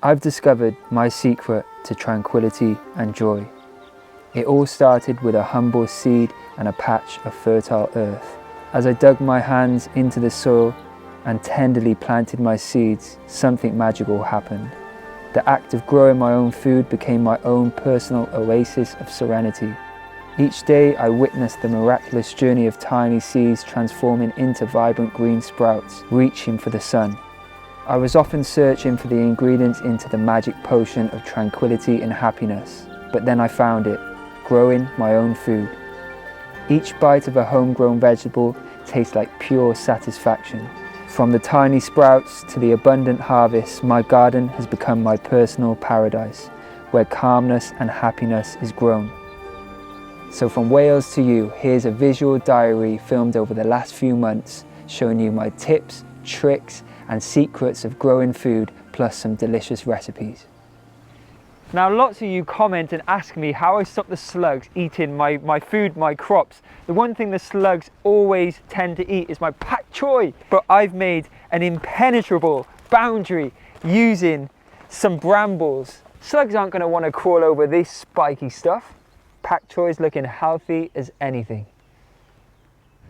I've discovered my secret to tranquility and joy. It all started with a humble seed and a patch of fertile earth. As I dug my hands into the soil and tenderly planted my seeds, something magical happened. The act of growing my own food became my own personal oasis of serenity. Each day I witnessed the miraculous journey of tiny seeds transforming into vibrant green sprouts, reaching for the sun. I was often searching for the ingredients into the magic potion of tranquility and happiness, but then I found it, growing my own food. Each bite of a homegrown vegetable tastes like pure satisfaction. From the tiny sprouts to the abundant harvest, my garden has become my personal paradise, where calmness and happiness is grown. So from Wales to you, here's a visual diary filmed over the last few months, showing you my tips, tricks, and secrets of growing food, plus some delicious recipes. Now lots of you comment and ask me how I stop the slugs eating my food, my crops. The one thing the slugs always tend to eat is my pak choi, but I've made an impenetrable boundary using some brambles. Slugs aren't going to want to crawl over this spiky stuff. Pak choi is looking healthy as anything.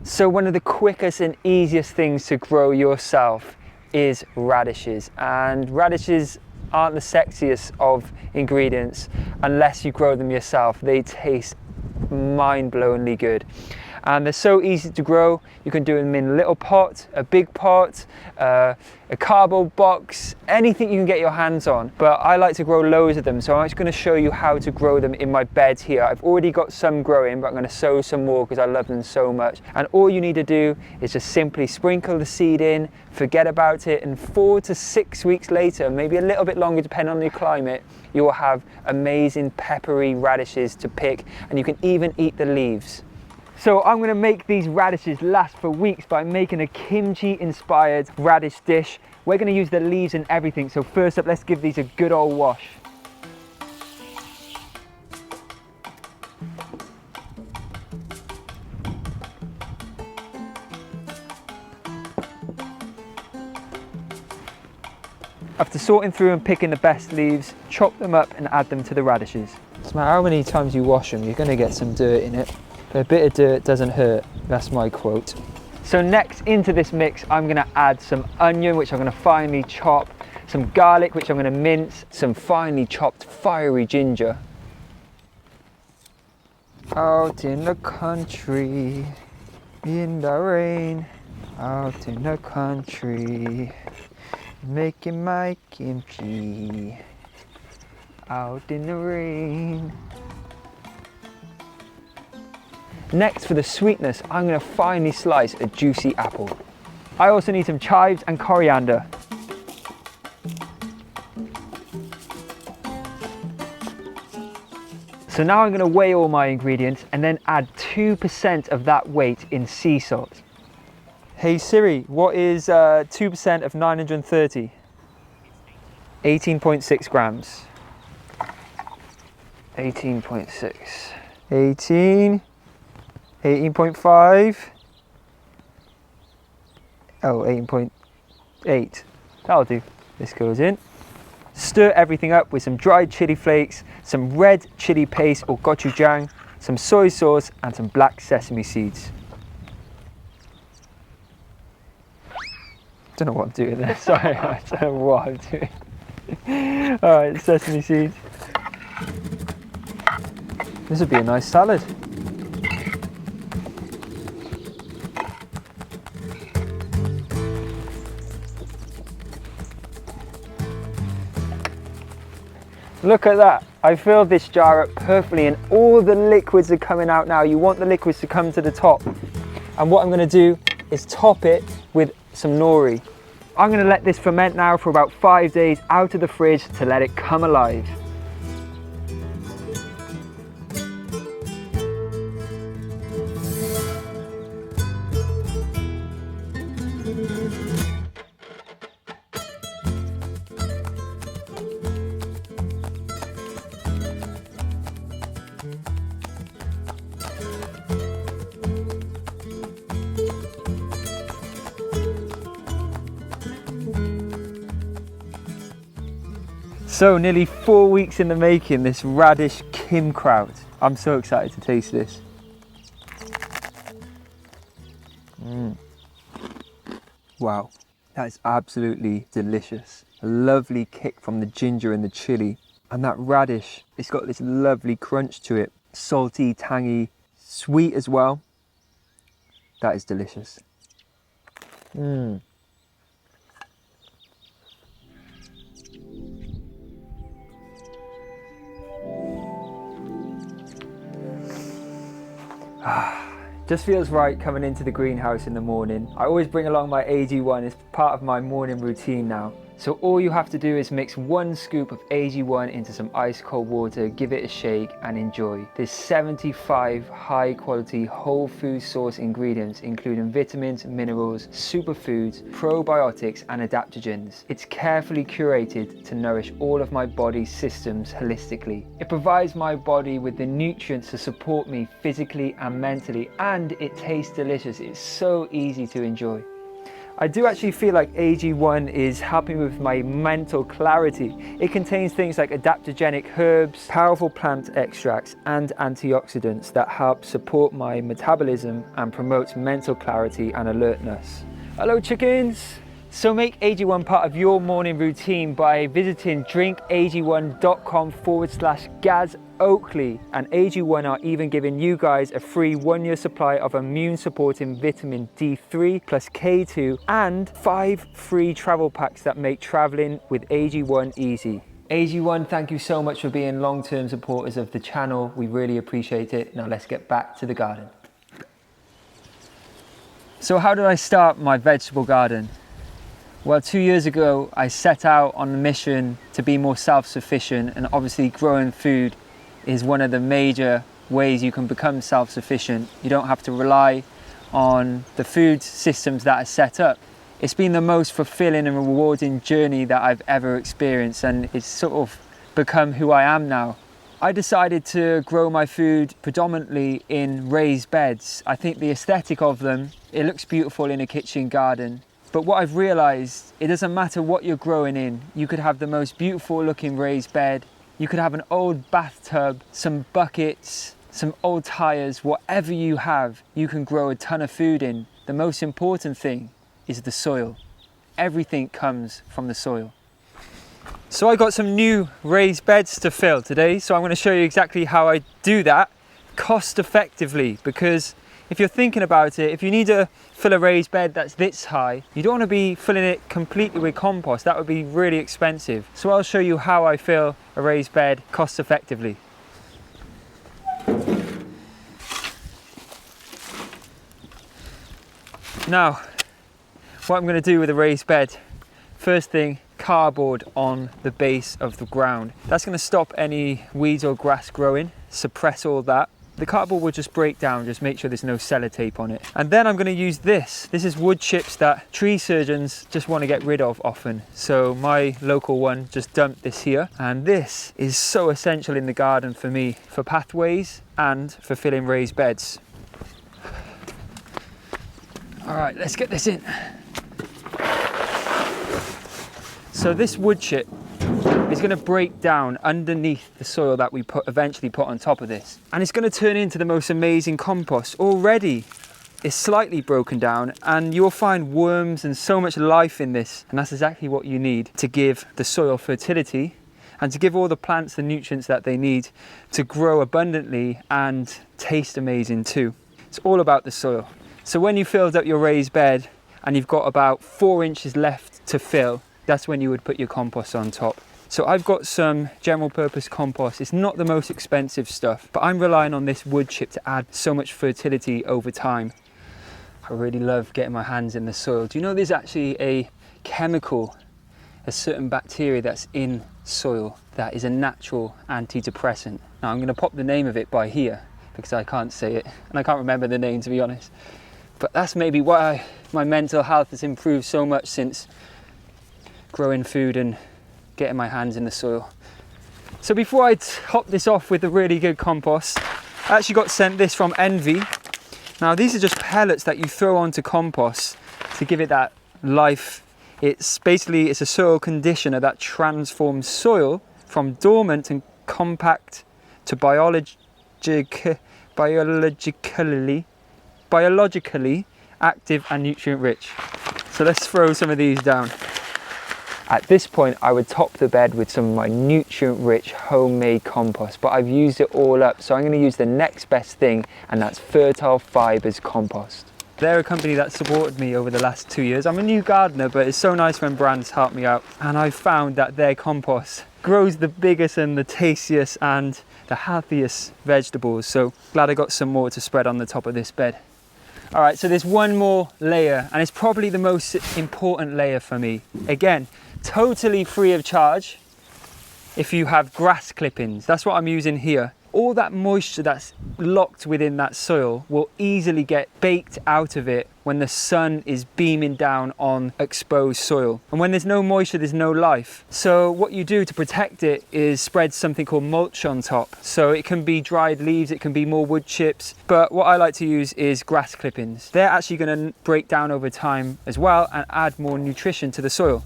So one of the quickest and easiest things to grow yourself is radishes, and radishes aren't the sexiest of ingredients unless you grow them yourself. They taste mind-blowingly good, and they're so easy to grow. You can do them in a little pot, a big pot, a cardboard box, anything you can get your hands on. But I like to grow loads of them, so I'm just going to show you how to grow them in my beds here. I've already got some growing, but I'm going to sow some more because I love them so much. And all you need to do is just simply sprinkle the seed in, forget about it, and 4 to 6 weeks later, maybe a little bit longer depending on your climate, you will have amazing peppery radishes to pick, and you can even eat the leaves. So I'm going to make these radishes last for weeks by making a kimchi inspired radish dish. We're going to use the leaves and everything. So first up, let's give these a good old wash. After sorting through and picking the best leaves, chop them up and add them to the radishes. No matter how many times you wash them, you're going to get some dirt in it. But a bit of dirt doesn't hurt, that's my quote. So next into this mix, I'm going to add some onion, which I'm going to finely chop, some garlic, which I'm going to mince, some finely chopped fiery ginger. Out in the country, in the rain, out in the country, making my kimchi, out in the rain. Next, for the sweetness, I'm going to finely slice a juicy apple. I also need some chives and coriander. So now I'm going to weigh all my ingredients and then add 2% of that weight in sea salt. Hey Siri, what is 2% of 930? 18.6 grams. 18.6. 18. 18.5. Oh, 18.8. That'll do. This goes in. Stir everything up with some dried chili flakes, some red chili paste or gochujang, some soy sauce and some black sesame seeds. Don't know what I'm doing there, sorry, I don't know what I'm doing. Alright, sesame seeds. This would be a nice salad. Look at that, I filled this jar up perfectly and all the liquids are coming out now. You want the liquids to come to the top. And what I'm going to do is top it with some nori. I'm going to let this ferment now for about 5 days out of the fridge to let it come alive. So nearly 4 weeks in the making, this radish kimchi. I'm so excited to taste this. Wow, that is absolutely delicious. A lovely kick from the ginger and the chili. And that radish, it's got this lovely crunch to it. Salty, tangy, sweet as well. That is delicious. Just feels right coming into the greenhouse in the morning. I always bring along my AG1, it's part of my morning routine now. So all you have to do is mix 1 scoop of AG1 into some ice cold water, give it a shake and enjoy. There's 75 high quality whole food source ingredients including vitamins, minerals, superfoods, probiotics and adaptogens. It's carefully curated to nourish all of my body's systems holistically. It provides my body with the nutrients to support me physically and mentally, and it tastes delicious. It's so easy to enjoy. I do actually feel like AG1 is helping with my mental clarity. It contains things like adaptogenic herbs, powerful plant extracts and antioxidants that help support my metabolism and promotes mental clarity and alertness. Hello chickens! So make AG1 part of your morning routine by visiting drinkag1.com/Gaz Oakley, and AG1 are even giving you guys a free 1-year supply of immune supporting vitamin D3 plus K2 and 5 free travel packs that make traveling with AG1 easy. AG1, thank you so much for being long-term supporters of the channel. We really appreciate it. Now let's get back to the garden. So how did I start my vegetable garden? Well, 2 years ago, I set out on a mission to be more self-sufficient, and obviously growing food is one of the major ways you can become self-sufficient. You don't have to rely on the food systems that are set up. It's been the most fulfilling and rewarding journey that I've ever experienced, and it's sort of become who I am now. I decided to grow my food predominantly in raised beds. I think the aesthetic of them, it looks beautiful in a kitchen garden. But what I've realized, it doesn't matter what you're growing in. You could have the most beautiful looking raised bed. You could have an old bathtub, some buckets, some old tires, whatever you have, you can grow a ton of food in. The most important thing is the soil. Everything comes from the soil. So I got some new raised beds to fill today. So I'm going to show you exactly how I do that cost effectively, because if you're thinking about it, if you need to fill a raised bed that's this high, you don't want to be filling it completely with compost. That would be really expensive. So I'll show you how I fill a raised bed cost effectively. Now, what I'm going to do with a raised bed, first thing, cardboard on the base of the ground. That's going to stop any weeds or grass growing, suppress all that. The cardboard will just break down, just make sure there's no sellotape on it. And then I'm going to use this. This is wood chips that tree surgeons just want to get rid of often. So my local one just dumped this here. And this is so essential in the garden for me, for pathways and for filling raised beds. All right, let's get this in. So this wood chip is going to break down underneath the soil that we eventually put on top of this, and it's going to turn into the most amazing compost. Already it's slightly broken down, and you'll find worms and so much life in this, and that's exactly what you need to give the soil fertility and to give all the plants the nutrients that they need to grow abundantly and taste amazing too. It's all about the soil. So when you filled up your raised bed and you've got about 4 inches left to fill, that's when you would put your compost on top. So I've got some general purpose compost. It's not the most expensive stuff, but I'm relying on this wood chip to add so much fertility over time. I really love getting my hands in the soil. Do you know there's actually a chemical, a certain bacteria that's in soil that is a natural antidepressant? Now I'm going to pop the name of it by here because I can't say it and I can't remember the name, to be honest. But that's maybe why my mental health has improved so much since growing food and getting my hands in the soil. So before I top this off with a really good compost, I actually got sent this from Envy. Now these are just pellets that you throw onto compost to give it that life It's basically, it's a soil conditioner that transforms soil from dormant and compact to biologically active and nutrient rich. So let's throw some of these down. At this point, I would top the bed with some of my nutrient-rich homemade compost, but I've used it all up, so I'm going to use the next best thing, and that's Fertile Fibres compost. They're a company that supported me over the last 2 years. I'm a new gardener, but it's so nice when brands help me out, and I found that their compost grows the biggest and the tastiest and the healthiest vegetables, so glad I got some more to spread on the top of this bed. All right, so there's one more layer, and it's probably the most important layer for me. Again, totally free of charge if you have grass clippings. That's what I'm using here. All that moisture that's locked within that soil will easily get baked out of it when the sun is beaming down on exposed soil. And when there's no moisture, there's no life. So what you do to protect it is spread something called mulch on top. So it can be dried leaves, it can be more wood chips, but what I like to use is grass clippings. They're actually going to break down over time as well and add more nutrition to the soil.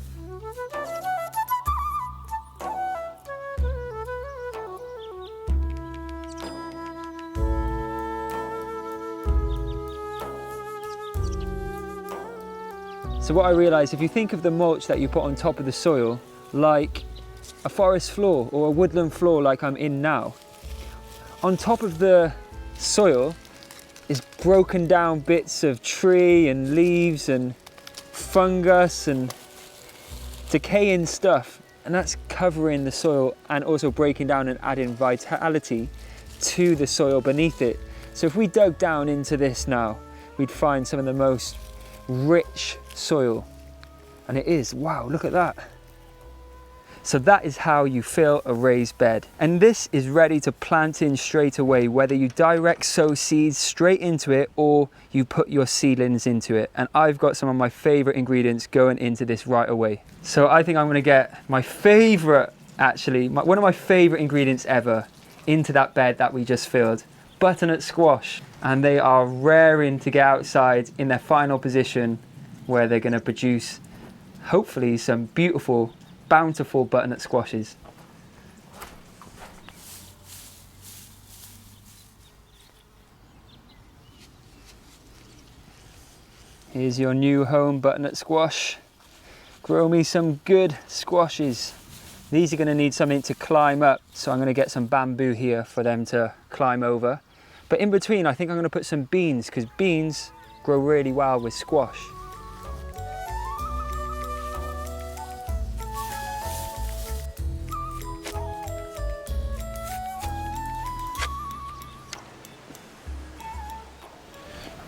So what I realised, if you think of the mulch that you put on top of the soil like a forest floor or a woodland floor like I'm in now, on top of the soil is broken down bits of tree and leaves and fungus and decaying stuff, and that's covering the soil and also breaking down and adding vitality to the soil beneath it. So if we dug down into this now, we'd find some of the most rich soil, and it is, wow, look at that. So that is how you fill a raised bed, and this is ready to plant in straight away, whether you direct sow seeds straight into it or you put your seedlings into it. And I've got some of my favorite ingredients going into this right away. So I think I'm going to get my favorite, one of my favorite ingredients ever into that bed that we just filled. Butternut squash, and they are raring to get outside in their final position where they're going to produce hopefully some beautiful, bountiful butternut squashes. Here's your new home butternut squash. Grow me some good squashes. These are going to need something to climb up, so I'm going to get some bamboo here for them to climb over. But in between, I think I'm going to put some beans, because beans grow really well with squash.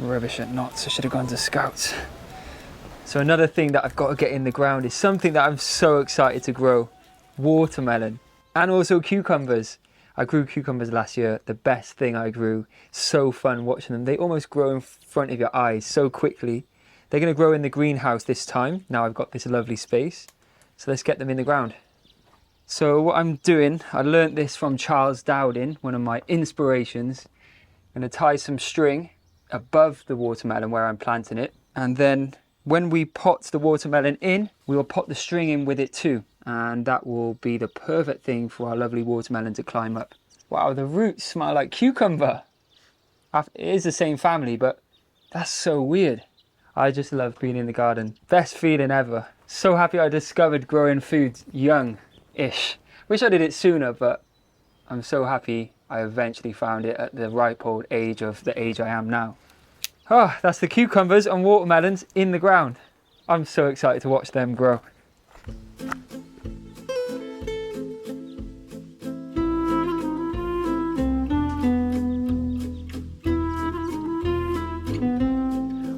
Rubbish at knots, I should have gone to scouts. So another thing that I've got to get in the ground is something that I'm so excited to grow. Watermelon, and also cucumbers. I grew cucumbers last year, the best thing I grew. So fun watching them. They almost grow in front of your eyes so quickly. They're going to grow in the greenhouse this time. Now I've got this lovely space. So let's get them in the ground. So what I'm doing, I learnt this from Charles Dowding, one of my inspirations. I'm going to tie some string above the watermelon where I'm planting it. And then when we pot the watermelon in, we will pot the string in with it too. And that will be the perfect thing for our lovely watermelon to climb up. Wow, the roots smell like cucumber. It is the same family, but that's so weird. I just love being in the garden. Best feeling ever. So happy I discovered growing food young-ish. Wish I did it sooner, but I'm so happy I eventually found it at the ripe old age of the age I am now. Oh, that's the cucumbers and watermelons in the ground. I'm so excited to watch them grow.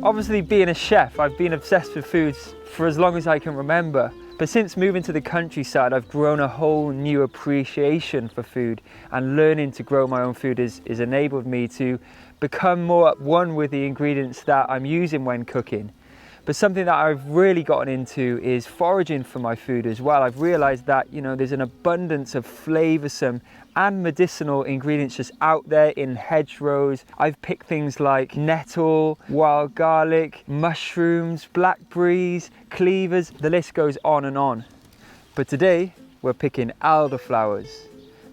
Obviously, being a chef, I've been obsessed with foods for as long as I can remember. But since moving to the countryside, I've grown a whole new appreciation for food, and learning to grow my own food has enabled me to become more at one with the ingredients that I'm using when cooking. But something that I've really gotten into is foraging for my food as well. I've realized that, you know, there's an abundance of flavoursome and medicinal ingredients just out there in hedgerows. I've picked things like nettle, wild garlic, mushrooms, blackberries, cleavers, the list goes on and on. But today we're picking elderflowers.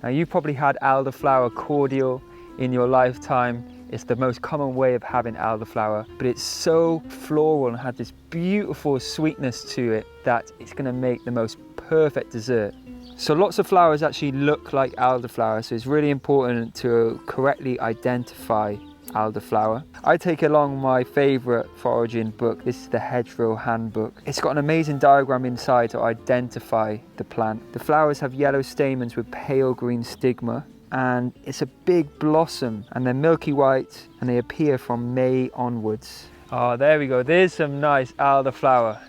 Now you've probably had elderflower cordial in your lifetime. It's the most common way of having elderflower, but it's so floral and has this beautiful sweetness to it that it's going to make the most perfect dessert. So lots of flowers actually look like elderflower, so it's really important to correctly identify elderflower. I take along my favourite foraging book. This is the Hedgerow Handbook. It's got an amazing diagram inside to identify the plant. The flowers have yellow stamens with pale green stigma, and it's a big blossom, and they're milky white, and they appear from May onwards. Oh, there we go. There's some nice elderflower.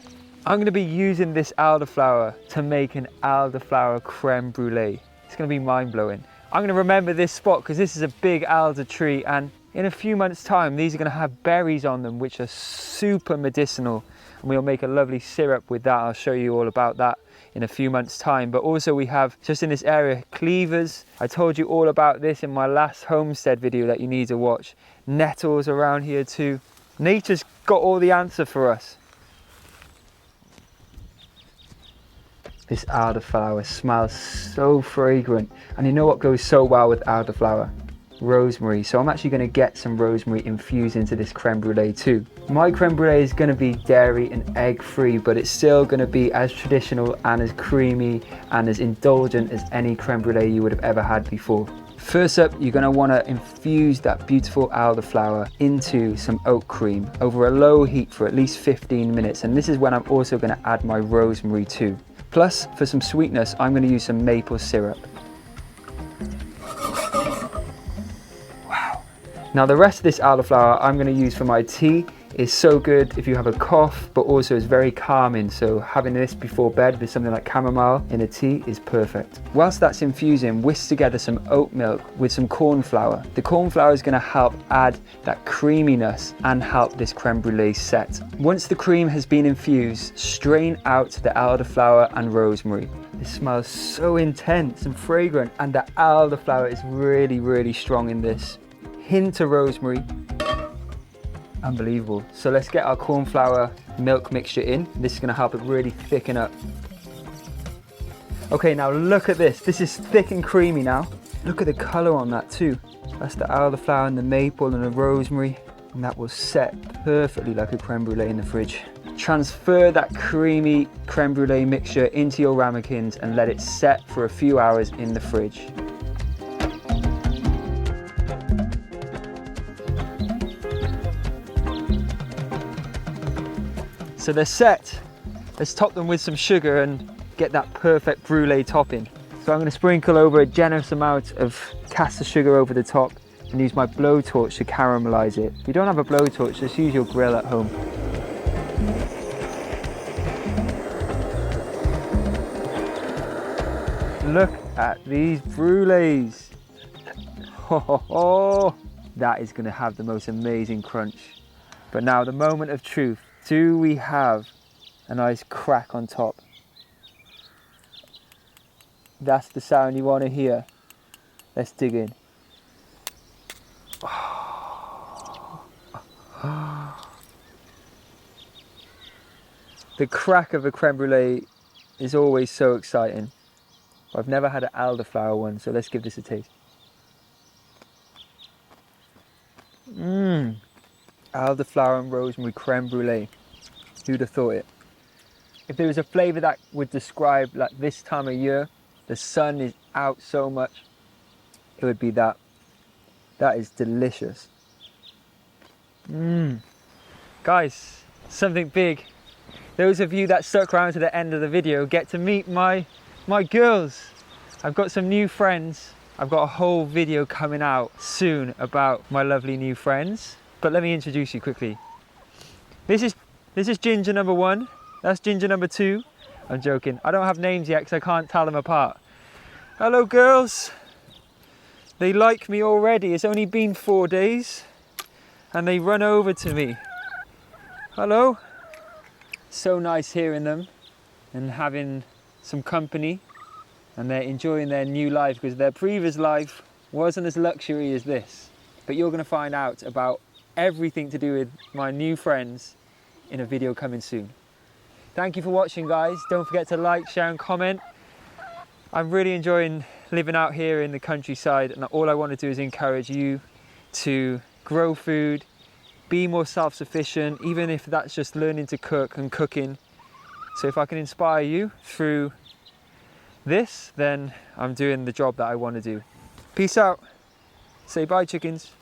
I'm going to be using this elderflower to make an elderflower creme brulee. It's going to be mind-blowing. I'm going to remember this spot because this is a big elder tree, and in a few months' time these are going to have berries on them which are super medicinal, and we'll make a lovely syrup with that. I'll show you all about that in a few months' time. But also we have just in this area cleavers. I told you all about this in my last homestead video that you need to watch. Nettles around here too. Nature's got all the answer for us. This elderflower smells so fragrant, and you know what goes so well with elderflower? Rosemary. So I'm actually going to get some rosemary infused into this creme brulee too. My creme brulee is going to be dairy and egg free, but it's still going to be as traditional and as creamy and as indulgent as any creme brulee you would have ever had before. First up, you're going to want to infuse that beautiful elderflower into some oat cream over a low heat for at least 15 minutes, and this is when I'm also going to add my rosemary too. Plus, for some sweetness, I'm going to use some maple syrup. Wow. Now the rest of this elderflower I'm going to use for my tea. Is so good if you have a cough, but also is very calming. So having this before bed with something like chamomile in a tea is perfect. Whilst that's infusing, whisk together some oat milk with some corn flour. The corn flour is going to help add that creaminess and help this creme brulee set. Once the cream has been infused, strain out the elderflower and rosemary. It smells so intense and fragrant, and the elderflower is really, really strong in this. Hint of rosemary. Unbelievable. So let's get our corn flour milk mixture in. This is going to help it really thicken up. Okay, now look at this. This is thick and creamy now. Look at the colour on that too. That's the elderflower and the maple and the rosemary, and that will set perfectly like a creme brulee in the fridge. Transfer that creamy creme brulee mixture into your ramekins and let it set for a few hours in the fridge. So they're set. Let's top them with some sugar and get that perfect brulee topping. So I'm going to sprinkle over a generous amount of caster sugar over the top and use my blowtorch to caramelize it. If you don't have a blowtorch, just use your grill at home. Look at these brulees. Oh, that is going to have the most amazing crunch. But now the moment of truth. Do we have a nice crack on top? That's the sound you want to hear. Let's dig in. The crack of a creme brulee is always so exciting. I've never had an elderflower one, so let's give this a taste. Elderflower and rosemary creme brulee. Who'd have thought it? If there was a flavour that would describe like this time of year, the sun is out so much, it would be that. That is delicious. Guys, something big. Those of you that stuck around to the end of the video get to meet my girls. I've got some new friends. I've got a whole video coming out soon about my lovely new friends. But let me introduce you quickly. This is ginger number 1. That's ginger number 2. I'm joking. I don't have names yet because I can't tell them apart. Hello girls. They like me already. It's only been 4 days and they run over to me. Hello. so nice hearing them and having some company, and they're enjoying their new life, because their previous life wasn't as luxury as this. But you're going to find out about everything to do with my new friends in a video coming soon. Thank you for watching, guys. Don't forget to like, share and comment. I'm really enjoying living out here in the countryside, and all I want to do is encourage you to grow food, be more self-sufficient, even if that's just learning to cook and cooking. So if I can inspire you through this, then I'm doing the job that I want to do. Peace out. Say bye, chickens.